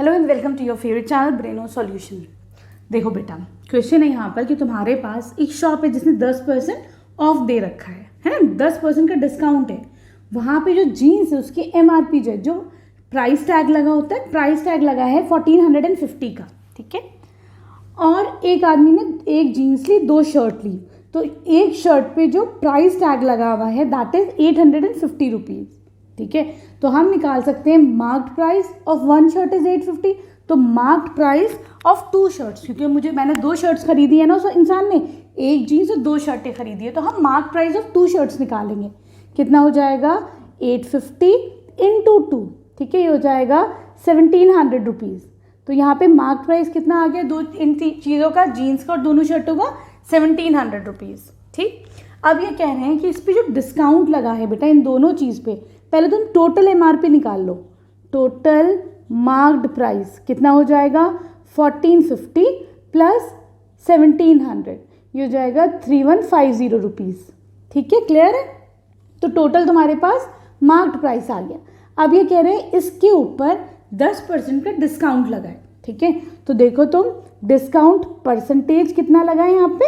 Hello and welcome to your favourite channel Braino solution. देखो बेटा, question है यहाँ पर कि तुम्हारे पास एक शॉप है जिसने 10% ऑफ दे रखा है ना, 10% का डिस्काउंट है। वहाँ पे जो जीन्स है उसकी एमआरपी जो प्राइस टैग लगा होता है, प्राइस टैग लगा है 1450 का, ठीक है। और एक आदमी ने एक जीन्स ली, 2 शर्ट ली, तो एक शर्ट पे जो प्राइस टैग लगा हुआ है दैट इज 850 रुपीज़, ठीक है। तो हम निकाल सकते हैं marked price of 1 shirt is 850, तो मार्क्ड प्राइस ऑफ 2 शर्ट्स, क्योंकि मैंने 2 शर्ट्स खरीदी है ना उस इंसान ने, एक जीन्स और 2 शर्टें खरीदी है, तो हम मार्क्ड प्राइस ऑफ 2 शर्ट्स निकालेंगे। कितना हो जाएगा 850 इंटू 2, ठीक है, ये हो जाएगा 1700 रुपीज़। तो यहाँ पे मार्क्ड प्राइस कितना आ गया, इन चीज़ों का, जीन्स का और दोनों शर्टों का 1700 रुपीज़, ठीक। अब ये कह रहे हैं कि इस पर जो डिस्काउंट लगा है बेटा इन दोनों चीज़ पे, पहले तुम टोटल एमआरपी निकाल लो। टोटल मार्क्ड प्राइस कितना हो जाएगा 1450 प्लस 1700, ये हो जाएगा 3150 रुपीज़, ठीक है, क्लियर है। तो टोटल तुम्हारे पास मार्क्ड प्राइस आ गया। अब ये कह रहे हैं इसके ऊपर 10% का डिस्काउंट लगा है, ठीक है। तो देखो तुम, डिस्काउंट परसेंटेज कितना लगा है यहाँ पे,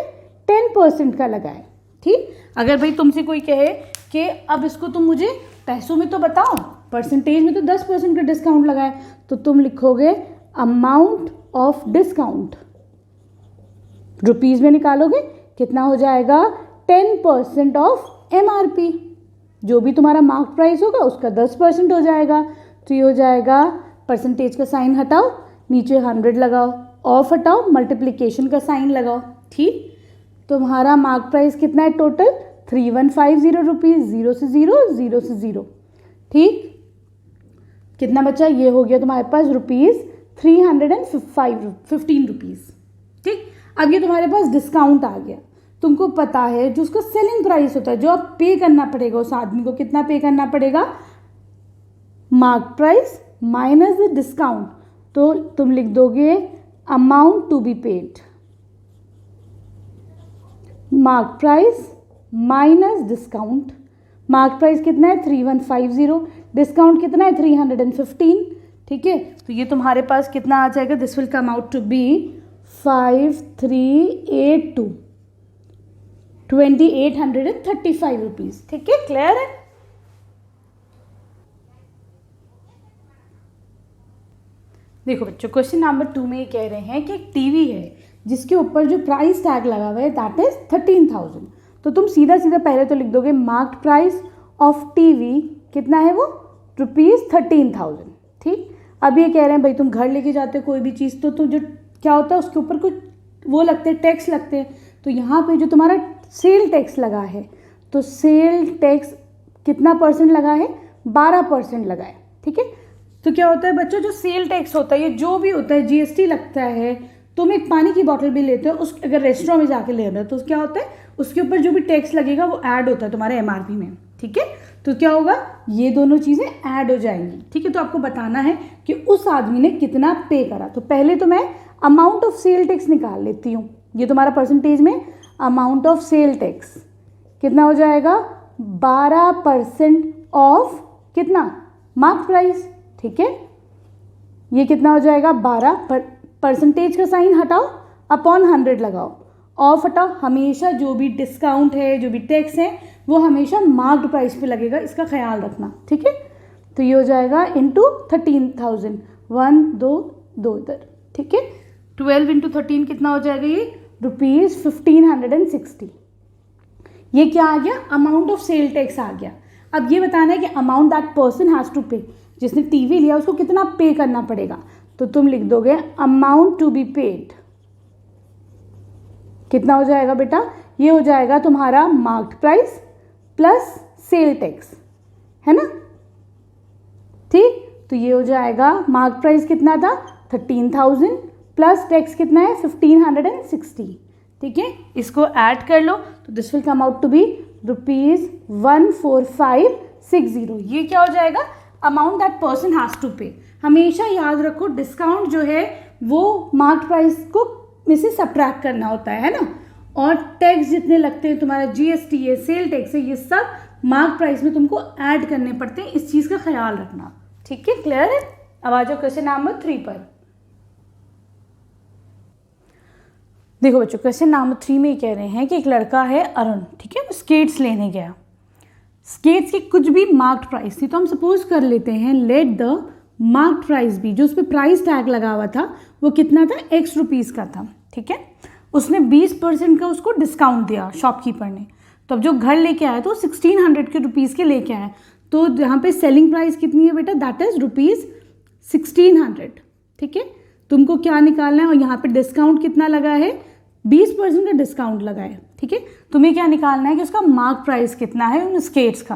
10% का लगा है, ठीक। अगर भाई तुमसे कोई कहे कि अब इसको तुम मुझे पैसों में तो बताओ, परसेंटेज में तो 10% का डिस्काउंट लगा है, तो तुम लिखोगे अमाउंट ऑफ डिस्काउंट, रुपीज़ में निकालोगे, कितना हो जाएगा 10% ऑफ एमआरपी, जो भी तुम्हारा मार्क प्राइस होगा उसका 10% हो जाएगा। तो ये हो जाएगा, परसेंटेज का साइन हटाओ, नीचे 100 लगाओ, ऑफ हटाओ, मल्टीप्लिकेशन का साइन लगाओ, ठीक। तुम्हारा मार्क प्राइस कितना है टोटल 3150 रुपीज़, 0 से 0, 0 से 0, ठीक। कितना बचा, ये हो गया तुम्हारे पास रुपीज़ 315 रुपीज़, ठीक। अब ये तुम्हारे पास डिस्काउंट आ गया। तुमको पता है जो उसका सेलिंग प्राइस होता है, जो आप पे करना पड़ेगा उस आदमी को, कितना पे करना पड़ेगा, mark price minus the discount, तो तुम लिख दोगे amount to be paid, mark price minus discount. Mark price कितना है 3150, डिस्काउंट कितना है 315, ठीक है। तो ये तुम्हारे पास कितना आ जाएगा, this will come out to be 5382, 2835 rupees, ठीक है, क्लियर है। देखो बच्चों, क्वेश्चन नंबर 2 में ये कह रहे हैं कि एक टीवी है जिसके ऊपर जो प्राइस टैग लगा हुआ है दैट इज 13,000। तो तुम सीधा सीधा पहले तो लिख दोगे मार्क्ड प्राइस ऑफ टीवी कितना है वो, ₹13,000, ठीक। अब ये कह रहे हैं भाई तुम घर लेके जाते हो कोई भी चीज़, तो तुम जो क्या होता है उसके ऊपर कुछ वो लगते हैं, टैक्स लगते हैं। तो यहाँ पे जो तुम्हारा सेल टैक्स लगा है, तो सेल टैक्स कितना परसेंट लगा है, 12% लगा है, ठीक है। तो क्या होता है बच्चों, जो सेल टैक्स होता है, ये जो भी होता है, जीएसटी लगता है। तुम एक पानी की बोतल भी लेते हो, उस अगर रेस्टोरेंट में जाके ले रहे हो तो क्या होता है, उसके ऊपर जो भी टैक्स लगेगा वो ऐड होता है तुम्हारे एमआरपी में, ठीक है। तो क्या होगा, ये दोनों चीज़ें ऐड हो जाएंगी, ठीक है। तो आपको बताना है कि उस आदमी ने कितना पे करा। तो पहले तो मैं अमाउंट ऑफ सेल टैक्स निकाल लेती हूँ। ये तुम्हारा परसेंटेज में अमाउंट ऑफ सेल टैक्स कितना हो जाएगा, 12% ऑफ कितना, मार्क प्राइस, ठीक है। ये कितना हो जाएगा 12, परसेंटेज का साइन हटाओ, अपॉन 100 लगाओ, ऑफ हटाओ। हमेशा जो भी डिस्काउंट है, जो भी टैक्स है, वो हमेशा मार्क्ड प्राइस पे लगेगा, इसका ख्याल रखना, ठीक है। तो ये हो जाएगा इंटू 13,000, 1 2 2 इधर, ठीक है। 12 इंटू 13 कितना हो जाएगा, ये ₹1560। ये क्या आ गया, अमाउंट ऑफ सेल टैक्स आ गया। अब ये बताना है कि amount that person has to pay, जिसने टीवी लिया उसको कितना पे करना पड़ेगा। तो तुम लिख दोगे अमाउंट टू बी पेड, कितना हो जाएगा बेटा, ये हो जाएगा तुम्हारा marked price plus sale tax, है ना, ठीक। तो ये हो जाएगा मार्क्ड प्राइस कितना था 13,000 प्लस टैक्स कितना है 1560, ठीक है। इसको ऐड कर लो तो this will come out to be ₹14560। ये क्या हो जाएगा, amount that person has to pay. हमेशा याद रखो डिस्काउंट जो है वो मार्क्ड प्राइस को में से सब्ट्रैक्ट करना होता है ना, और टैक्स जितने लगते हैं, तुम्हारा जीएसटी है, सेल टैक्स है, ये सब मार्क प्राइस में तुमको ऐड करने पड़ते हैं। इस चीज़ का ख्याल रखना, ठीक है, क्लियर है। अब आ जाओ क्वेश्चन नंबर 3 पर। देखो बच्चों, क्वेश्चन नंबर 3 में कह रहे हैं कि एक लड़का है अरुण, ठीक है, वो स्केट्स लेने गया। स्केट्स की कुछ भी मार्क्ड प्राइस थी, तो हम सपोज कर लेते हैं लेट द मार्क्ड प्राइस भी, जो उस पर प्राइस टैग लगा हुआ था वो कितना था, x रुपीज़ का था, ठीक है। उसने 20% का उसको डिस्काउंट दिया शॉपकीपर ने। तो अब जो घर लेके आया तो 1600 के रुपीज़ के लेके आया, तो यहाँ पे सेलिंग प्राइस कितनी है बेटा, दैट इज ₹1600, ठीक है। तुमको क्या निकालना है, और यहाँ पे डिस्काउंट कितना लगा है, 20% का डिस्काउंट लगा है, ठीक है। तुम्हें क्या निकालना है कि उसका मार्क प्राइस कितना है उन स्केट्स का।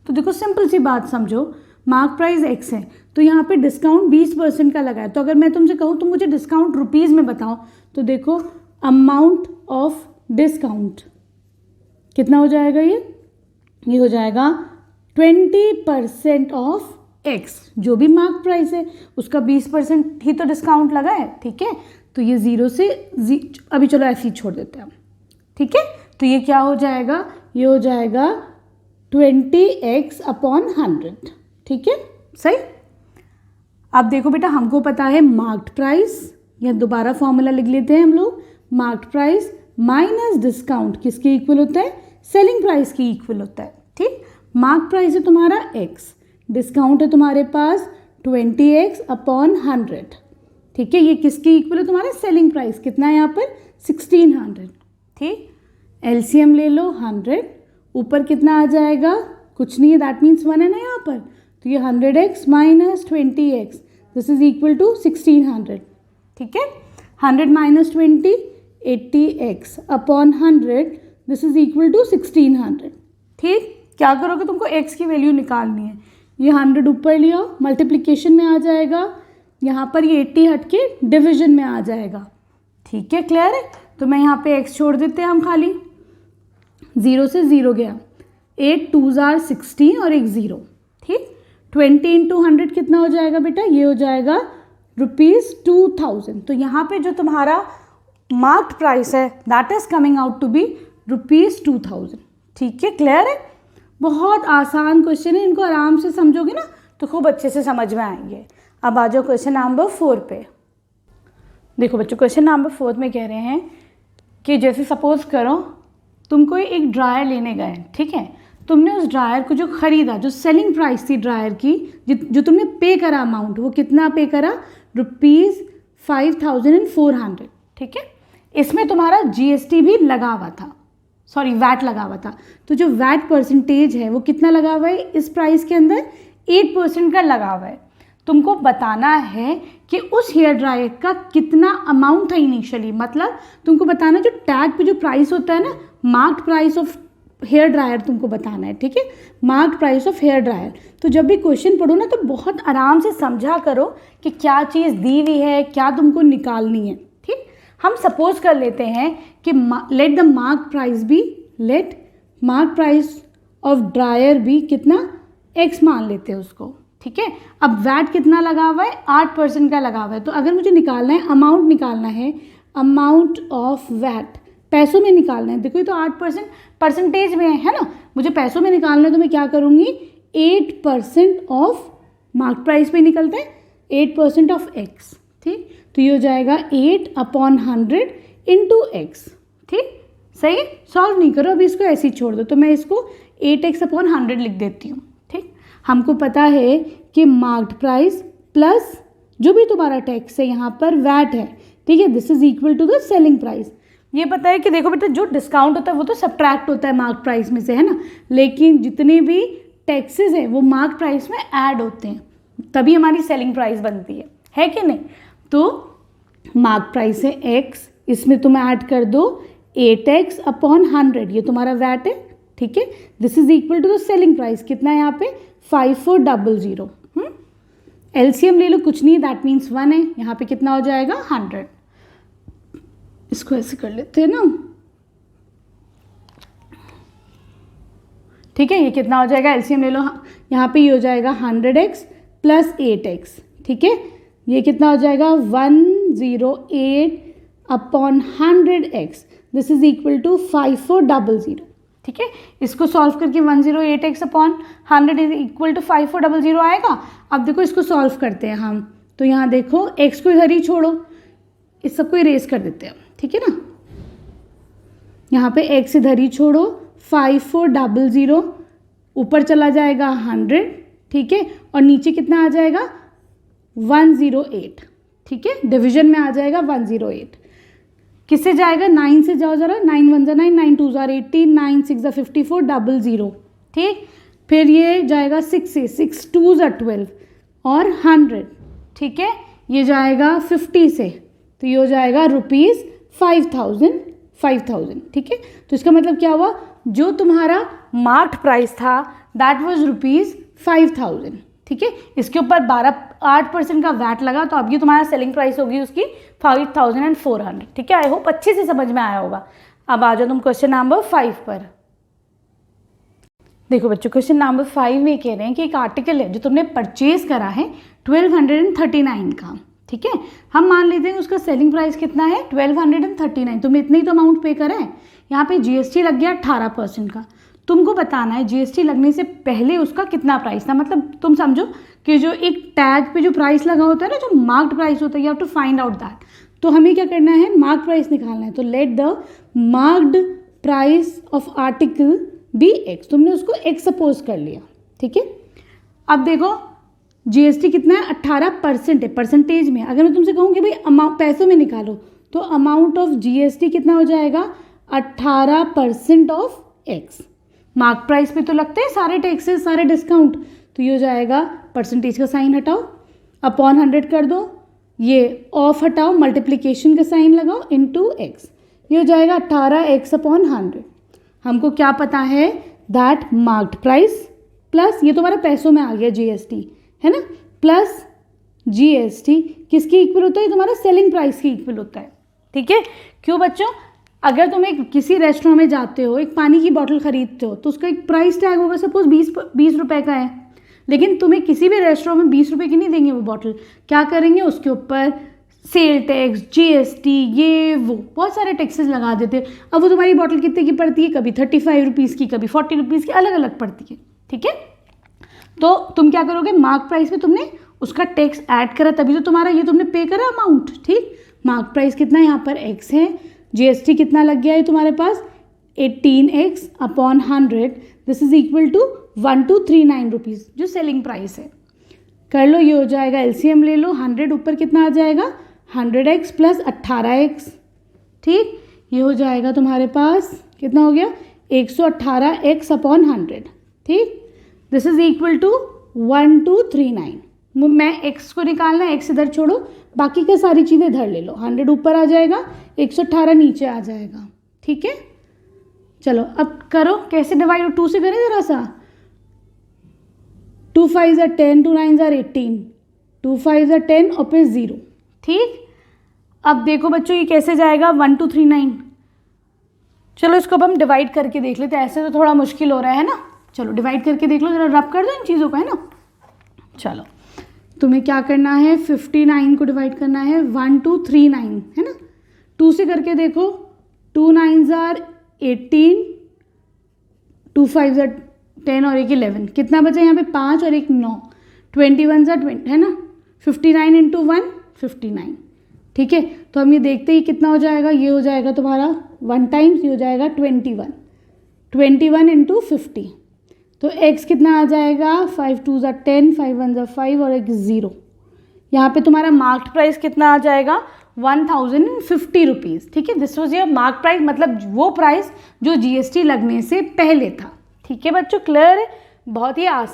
तो देखो सिंपल सी बात समझो, मार्क प्राइस x है, तो यहाँ पे डिस्काउंट 20% का लगा है। तो अगर मैं तुमसे कहूँ तुम मुझे डिस्काउंट रुपीज़ में बताओ, तो देखो अमाउंट ऑफ डिस्काउंट कितना हो जाएगा, ये हो जाएगा 20% ऑफ x, जो भी मार्क प्राइस है उसका 20% ही तो डिस्काउंट लगा है, ठीक है। तो ये 0 से अभी चलो ऐसे ही छोड़ देते हैं हम, ठीक है। तो ये क्या हो जाएगा, ये हो जाएगा 20x/100, ठीक है, सही। अब देखो बेटा, हमको पता है मार्क्ड प्राइस, या दोबारा फॉर्मूला लिख लेते हैं हम लोग, मार्क्ड प्राइस माइनस डिस्काउंट किसके इक्वल होता है, सेलिंग प्राइस की इक्वल होता है, ठीक। मार्क प्राइस है तुम्हारा x, डिस्काउंट है तुम्हारे पास 20x/100, ठीक है। ये किसके इक्वल है, तुम्हारा सेलिंग प्राइस कितना है यहाँ पर 1600, ठीक। एलसीएम ले लो 100, ऊपर कितना आ जाएगा, कुछ नहीं है, दैट मीन्स 1 है ना यहाँ पर, तो ये 100x माइनस 20x this is equal to 1600, ठीक है। 100 माइनस 20 80x/100 this is equal to 1600, ठीक। क्या करोगे, तुमको x की वैल्यू निकालनी है, ये 100 ऊपर लिया, मल्टीप्लिकेशन में आ जाएगा, यहाँ पर ये 80 हट के डिविजन में आ जाएगा, ठीक है, क्लियर है। तो मैं यहाँ पे x छोड़ देते हैं हम, खाली 0 से 0 गया, 8 2s are 16 और एक 0, ठीक। 20 × 100 कितना हो जाएगा बेटा, ये हो जाएगा ₹2000। तो यहाँ पे जो तुम्हारा मार्क्ड प्राइस है that is coming out to be ₹2000, ठीक है, क्लियर है। बहुत आसान क्वेश्चन है, इनको आराम से समझोगे ना तो खूब अच्छे से समझ में आएंगे। अब आ जाओ क्वेश्चन नंबर 4 पे। देखो बच्चों, क्वेश्चन नंबर 4 में कह रहे हैं कि जैसे सपोज करो तुमको एक ड्रायर लेने गए, ठीक है। तुमने उस ड्रायर को जो ख़रीदा, जो सेलिंग प्राइस थी ड्रायर की, जो तुमने पे करा अमाउंट, वो कितना पे करा, ₹5400, ठीक है। इसमें तुम्हारा GST भी लगा हुआ था, सॉरी वैट लगा हुआ था। तो जो वैट परसेंटेज है वो कितना लगा हुआ है इस प्राइस के अंदर, 8% का लगा हुआ है। तुमको बताना है कि उस हेयर ड्रायर का कितना अमाउंट था इनिशियली, मतलब तुमको बताना जो टैग पे जो प्राइस होता है ना, marked price of hair dryer तुमको बताना है, ठीक है, marked price of hair dryer. तो जब भी क्वेश्चन पढ़ो ना तो बहुत आराम से समझा करो कि क्या चीज़ दी हुई है, क्या तुमको निकालनी है, ठीक। हम सपोज कर लेते हैं कि let the mark price be, let mark price of dryer be कितना, x मान लेते हैं उसको, ठीक है। अब वैट कितना लगा हुआ है, 8% का लगा हुआ है। तो अगर मुझे निकालना है, अमाउंट निकालना है, अमाउंट ऑफ वैट पैसों में निकालना है, देखो ये तो 8% परसेंटेज में है ना, मुझे पैसों में निकालना है, तो मैं क्या करूँगी, 8% ऑफ मार्क प्राइस पे निकलता है 8% ऑफ x, ठीक। तो ये हो जाएगा 8/100 इंटू x, ठीक, सही। सॉल्व नहीं करो, अभी इसको ऐसे ही छोड़ दो, तो मैं इसको 8x/100 लिख देती हूँ, ठीक। हमको पता है कि मार्क्ड प्राइस प्लस जो भी तुम्हारा टैक्स है यहाँ पर वैट है, ठीक है, this is equal to the selling price. ये पता है कि देखो बेटा, जो डिस्काउंट होता है वो तो सब्ट्रैक्ट होता है मार्क प्राइस में से, है ना, लेकिन जितने भी टैक्सेस हैं वो मार्क प्राइस में ऐड होते हैं, तभी हमारी सेलिंग प्राइस बनती है कि नहीं। तो मार्क प्राइस है x, इसमें तुम ऐड कर दो 8x/100, ये तुम्हारा वैट है, ठीक है। This is equal to the selling price, कितना है यहाँ पे 5400। एलसीएम ले लो, कुछ नहीं, दैट मीन्स 1 है, यहाँ पे कितना हो जाएगा 100। इसको ऐसे कर लेते हैं ना, ठीक है। ये कितना हो जाएगा, एलसीएम ले लो, यहाँ पे ये हो जाएगा 100x प्लस 8x, ठीक है। ये कितना हो जाएगा 108/100x, this is equal to 5400, ठीक है। इसको सॉल्व करके 108x/100 इज इक्वल टू 5400 आएगा। अब देखो इसको सॉल्व करते हैं हम, तो यहाँ देखो x को इधर ही छोड़ो, इस सबको इरेज कर देते हैं, ठीक है ना। यहाँ पे x इधर ही छोड़ो, 5400 ऊपर चला जाएगा 100, ठीक है, और नीचे कितना आ जाएगा 108, ठीक है, डिवीजन में आ जाएगा 108। किससे जाएगा, 9 से जाओ जरा, 9 1 9, 9 2 18, 9 6 54, 00, ठीक। फिर ये जाएगा 6 से, 6 2 12 और 100, ठीक है। ये जाएगा 50 से, तो ये हो जाएगा ₹5000, ठीक है। तो इसका मतलब क्या हुआ, जो तुम्हारा मार्क्ड प्राइस था दैट वाज ₹5000, ठीक है। इसके ऊपर 8% का वैट लगा, तो अब ये तुम्हारा सेलिंग प्राइस होगी उसकी 5400, ठीक है। आई होप अच्छे से समझ में आया होगा। अब आ जाओ तुम क्वेश्चन नंबर 5 पर। देखो बच्चों, क्वेश्चन नंबर 5 में कह रहे हैं कि एक आर्टिकल है जो तुमने परचेज करा है 1239 का, ठीक है। हम मान लेते हैं उसका सेलिंग प्राइस कितना है 1239, तुमने इतने ही तो अमाउंट पे करा है। यहाँ पे जीएसटी लग गया 18% का। तुमको बताना है जीएसटी लगने से पहले उसका कितना प्राइस था। मतलब तुम समझो कि जो एक टैग पे जो प्राइस लगा होता है ना, जो मार्क्ड प्राइस होता है, you have to find out that. तो हमें क्या करना है, मार्क्ड प्राइस निकालना है। तो let the marked price of article be X, तुमने उसको एक्स सपोज कर लिया, ठीक है। अब देखो जीएसटी कितना है 18% है, परसेंटेज में। अगर मैं तुमसे कहूँ कि भाई अमाउंट पैसों में निकालो, तो अमाउंट ऑफ जीएसटी कितना हो जाएगा 18% ऑफ एक्स। मार्क प्राइस पे तो लगते हैं सारे टैक्सेस, सारे डिस्काउंट, तो ये हो जाएगा परसेंटेज का साइन हटाओ, अपॉन 100 कर दो, ये ऑफ हटाओ, मल्टीप्लिकेशन का साइन लगाओ, इनटू एक्स, ये हो जाएगा 18x अपॉन 100। हमको क्या पता है, दैट मार्क्ड प्राइस प्लस ये तुम्हारा पैसों में आ गया जीएसटी, है ना, प्लस जीएसटी किसकी इक्वल होता है, तुम्हारा सेलिंग प्राइस की इक्वल होता है, ठीक है। क्यों बच्चों, अगर तुम एक किसी रेस्टोरेंट में जाते हो, एक पानी की बोतल खरीदते हो, तो उसका एक प्राइस टैग होगा, सपोज 20 रुपए का है, लेकिन तुम्हें किसी भी रेस्टोरेंट में 20 रुपए की नहीं देंगे वो बॉटल। क्या करेंगे, उसके ऊपर सेल टैक्स, जीएसटी, ये वो बहुत सारे टैक्सेस लगा देते हैं। अब वो तुम्हारी बॉटल कितने की पड़ती है, कभी 35 रुपीज़ की, कभी 40 रुपीज़ की, अलग अलग पड़ती है, ठीक है। तो तुम क्या करोगे, मार्क प्राइस में तुमने उसका टैक्स ऐड करा, तभी तो तुम्हारा ये तुमने पे करा अमाउंट, ठीक। मार्क प्राइस कितना है, यहाँ पर एक्स है, जीएसटी कितना लग गया है तुम्हारे पास 18x upon 100, this is equal to 1239 rupees, जो सेलिंग प्राइस है। कर लो, ये हो जाएगा, एलसीएम ले लो, 100 ऊपर कितना आ जाएगा 100x प्लस 18x, ठीक। ये हो जाएगा तुम्हारे पास कितना हो गया 118x अपॉन 100, ठीक। This is equal to 1239। मैं x को निकालना है, x इधर छोड़ो, बाकी का सारी चीज़ें इधर ले लो, 100 ऊपर आ जाएगा, 118 नीचे आ जाएगा, ठीक है। चलो अब करो, कैसे डिवाइड, 2 से करें जरा सा, 2 5 are 10, 2 9 are 18, 2 5 are 10 और फिर 0, ठीक। अब देखो बच्चों ये कैसे जाएगा 1239। चलो इसको अब हम डिवाइड करके देख लेते हैं, ऐसे तो थोड़ा मुश्किल हो रहा है ना। चलो डिवाइड करके देख लो, जरा रब कर दो इन चीज़ों को, है ना। चलो तुम्हें क्या करना है, 59 को डिवाइड करना है 1239, है ना। 2 से करके देखो, 2 9 are 18, 2 5 are 10 और 1 11, कितना बचा यहाँ पे 5 और 1 9, 21 are 20, है ना। 59 इंटू 1 59, ठीक है। तो हम ये देखते ही कितना हो जाएगा, ये हो जाएगा तुम्हारा 1 टाइम्स, ये हो जाएगा 21 इंटू 50, तो x कितना आ जाएगा 5 2 are 10, 5 1 are 5 और एक 0। यहाँ पे तुम्हारा मार्क्ड प्राइस कितना आ जाएगा 1050 रुपीज़, ठीक है। This was your mark price, मतलब वो प्राइस जो जीएसटी लगने से पहले था, ठीक है बच्चों, क्लियर है, बहुत ही आसान।